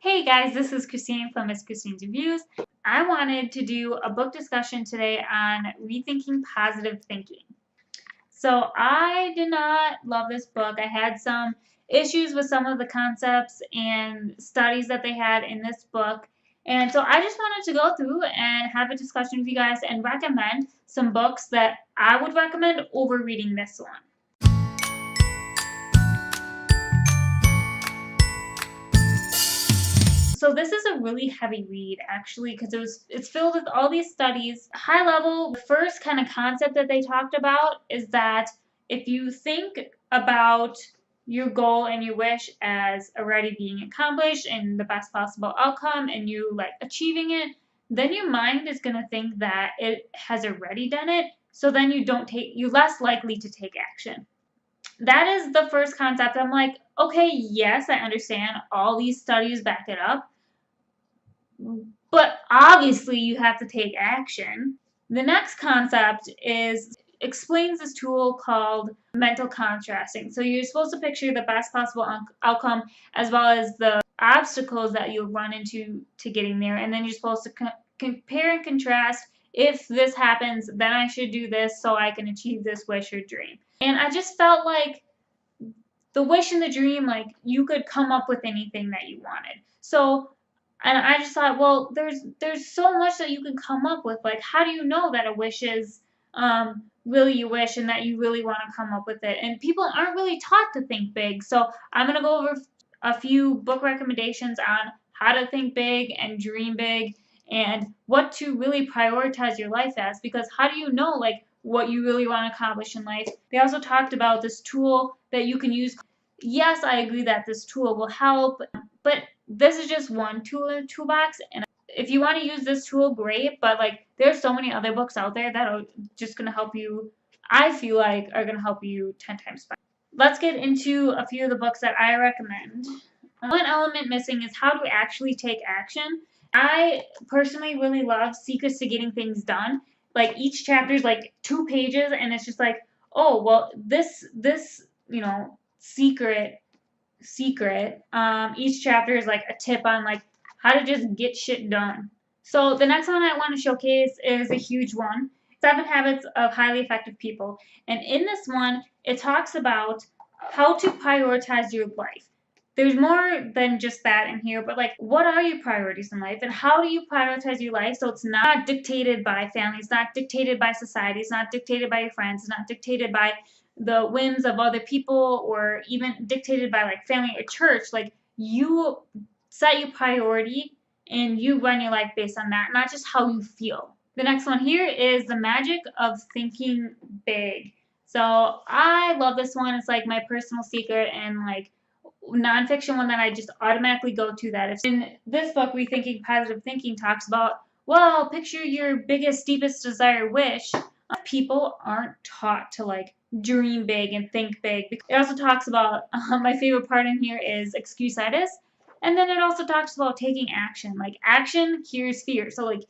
Hey guys, this is Christine from Miss Christine's Reviews. I wanted to do a book discussion today on Rethinking Positive Thinking. So I did not love this book. I had some issues with some of the concepts and studies that they had in this book. And so I just wanted to go through and have a discussion with you guys and recommend some books that I would recommend over reading this one. So this is a really heavy read actually because it's filled with all these studies. High level, the first kind of concept that they talked about is that if you think about your goal and your wish as already being accomplished and the best possible outcome and you like achieving it, then your mind is going to think that it has already done it. So then you're less likely to take action. That is the first concept. I'm like, okay, yes, I understand. All these studies back it up. But obviously you have to take action. The next concept explains this tool called mental contrasting. So you're supposed to picture the best possible outcome as well as the obstacles that you'll run into to getting there. And then you're supposed to compare and contrast. If this happens, then I should do this so I can achieve this wish or dream. And I just felt like the wish and the dream, like you could come up with anything that you wanted. And I just thought, well, there's so much that you can come up with. Like, how do you know that a wish is really a wish and that you really want to come up with it? And people aren't really taught to think big. So I'm going to go over a few book recommendations on how to think big and dream big and what to really prioritize your life as. Because how do you know, like, what you really want to accomplish in life? They also talked about this tool that you can use. Yes, I agree that this tool will help, but this is just one tool in the toolbox, and if you want to use this tool, great, but like there's so many other books out there that are just going to help you, I feel like are going to help you 10 times faster. Let's get into a few of the books that I recommend. One element missing is how to actually take action. I personally really love Secrets to Getting Things Done. Like each chapter is like 2 pages and it's just like, oh, well, this secret. Each chapter is like a tip on like how to just get shit done. So the next one I want to showcase is a huge one, 7 Habits of Highly Effective People. And in this one, it talks about how to prioritize your life. There's more than just that in here, but like, what are your priorities in life and how do you prioritize your life so it's not dictated by family, it's not dictated by society, it's not dictated by your friends, it's not dictated by the whims of other people or even dictated by like family or church. Like you set your priority and you run your life based on that, not just how you feel. The next one here is The Magic of Thinking Big. So I love this one. It's like my personal secret and like nonfiction one that I just automatically go to. That in this book, Rethinking Positive Thinking talks about, well, picture your biggest, deepest desire wish. People aren't taught to like dream big and think big. It also talks about, my favorite part in here is excuse-itis. And then it also talks about taking action. Like action cures fear. So like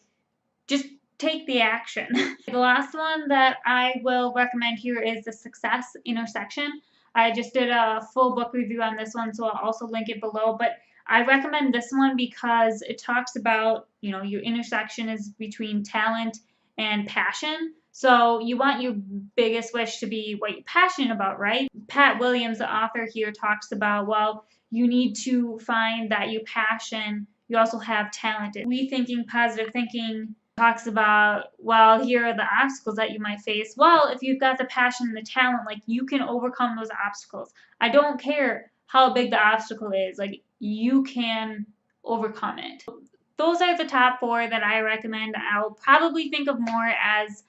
just take the action. The last one that I will recommend here is The Success Intersection. I just did a full book review on this one, so I'll also link it below. But I recommend this one because it talks about, your intersection is between talent and passion. So you want your biggest wish to be what you're passionate about, right? Pat Williams, the author here, talks about, well, you need to find that your passion, you also have talent. Rethinking Positive Thinking talks about, well, here are the obstacles that you might face. Well, if you've got the passion and the talent, like you can overcome those obstacles. I don't care how big the obstacle is, like you can overcome it. Those are the top 4 that I recommend. I'll probably think of more as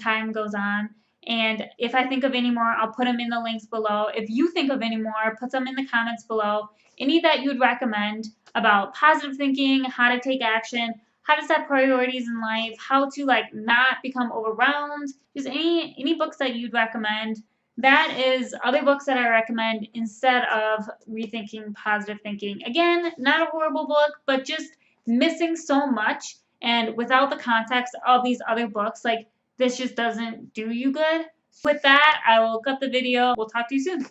time goes on. And if I think of any more, I'll put them in the links below. If you think of any more, put them in the comments below. Any that you'd recommend about positive thinking, how to take action, how to set priorities in life, how to like not become overwhelmed, just any books that you'd recommend. That is other books that I recommend instead of Rethinking Positive Thinking. Again, not a horrible book, but just missing so much, and without the context of these other books, like this just doesn't do you good. With that, I will cut the video. We'll talk to you soon.